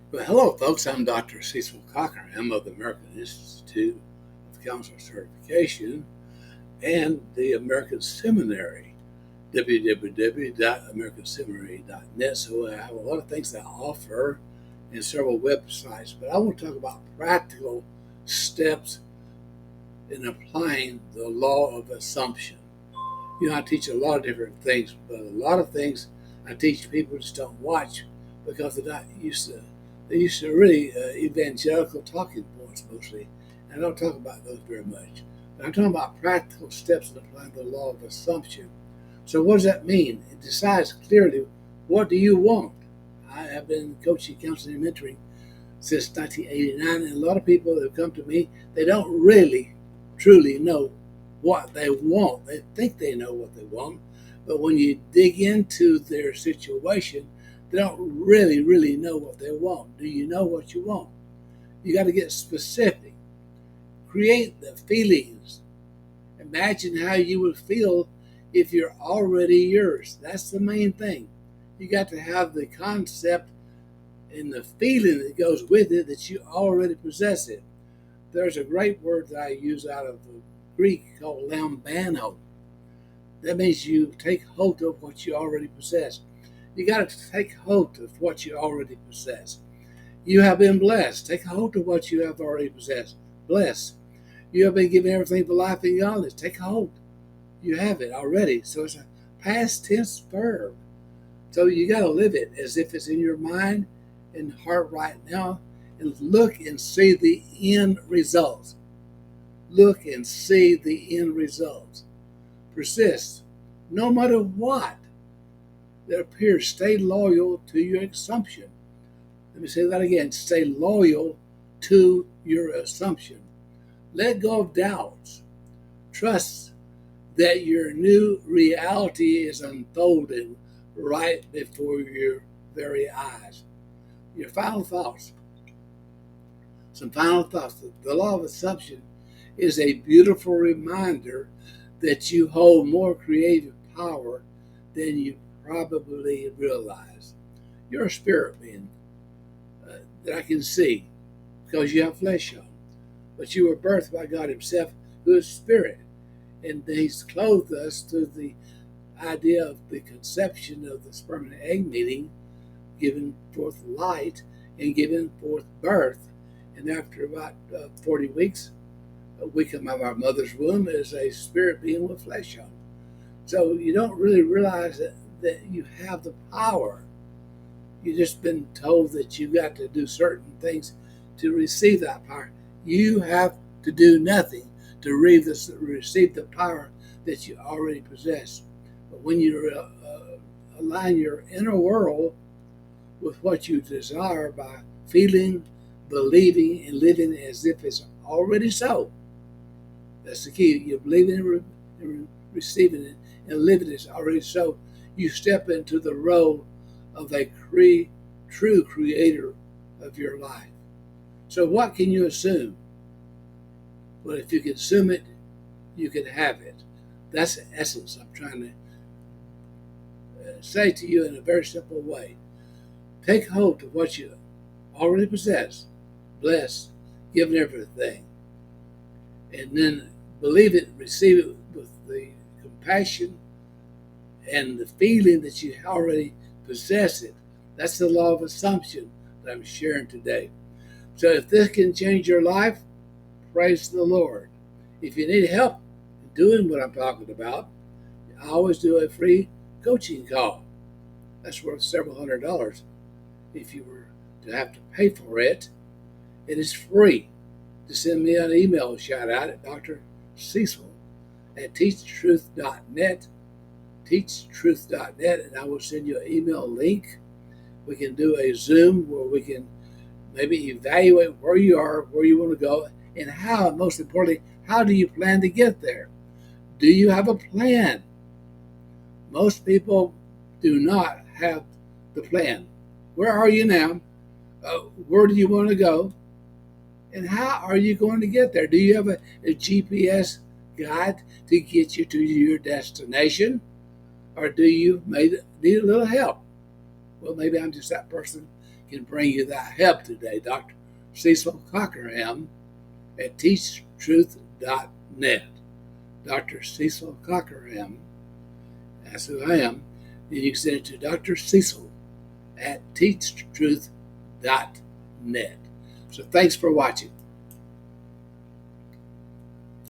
Well, hello, folks. I'm Dr. Cecil Cocker. I'm of the American Institute of Counselor Certification and the American Seminary, www.americanseminary.net. So I have a lot of things that I offer and several websites, but I want to talk about practical steps in applying the law of assumption. I teach a lot of different things, but a lot of things I teach people just don't watch because they're not used to. They used to really evangelical talking points mostly, and I don't talk about those very much. But I'm talking about practical steps in applying the law of assumption. So what does that mean? It decides clearly what do you want. I have been coaching, counseling, and mentoring since 1989, and a lot of people that have come to me, they don't really, truly know what they want. They think they know what they want, but when you dig into their situation, they don't really, really know what they want. Do you know what you want? You got to get specific. Create the feelings. Imagine how you would feel if you're already yours. That's the main thing. You got to have the concept and the feeling that goes with it that you already possess it. There's a great word that I use out of the Greek called lambano. That means you take hold of what you already possess. You got to take hold of what you already possess. You have been blessed. Take hold of what you have already possessed. Blessed. You have been given everything for life and godliness. Take hold. You have it already. So it's a past tense verb. So you got to live it as if it's in your mind and heart right now, and look and see the end results. Look and see the end results. Persist. No matter what that appears, stay loyal to your assumption. Let me say that again. Stay loyal to your assumption. Let go of doubts. Trust that your new reality is unfolding right before your very eyes. Your final thoughts. Some final thoughts. The law of assumption is a beautiful reminder that you hold more creative power than you probably realize. You're a spirit being that I can see because you have flesh on. But you were birthed by God Himself, who is spirit. And He's clothed us through the idea of the conception of the sperm and egg meeting, giving forth light and giving forth birth. And after about 40 weeks, we come out of our mother's womb as a spirit being with flesh on. So you don't really realize that you have the power. You've just been told that you got to do certain things to receive that power. You have to do nothing to receive the power that you already possess. But when you align your inner world with what you desire by feeling, believing, and living as if it's already so, that's the key. You believe in and receiving it and living it as already so. You step into the role of a true creator of your life. So what can you assume? Well, if you can assume it, you can have it. That's the essence I'm trying to say to you in a very simple way. Take hold of what you already possess, blessed, given everything, and then believe it, receive it with the compassion and the feeling that you already possess it. That's the law of assumption that I'm sharing today. So if this can change your life, praise the Lord. If you need help in doing what I'm talking about, I always do a free coaching call. That's worth several $100. If you were to have to pay for it, it is free. To send me an email shout out at Dr. Cecil at teachtruth.net, teachtruth.net, and I will send you an email link. We can do a Zoom where we can maybe evaluate where you are, where you want to go, and how, most importantly, how do you plan to get there? Do you have a plan? Most people do not have the plan. Where are you now? Where do you want to go? And how are you going to get there? Do you have a GPS guide to get you to your destination? Or do you need a little help? Well, maybe I'm just that person can bring you that help today. Dr. Cecil Cockerham at teachtruth.net. Dr. Cecil Cockerham, that's who I am. Then you can send it to Dr. Cecil at teachtruth.net. So thanks for watching.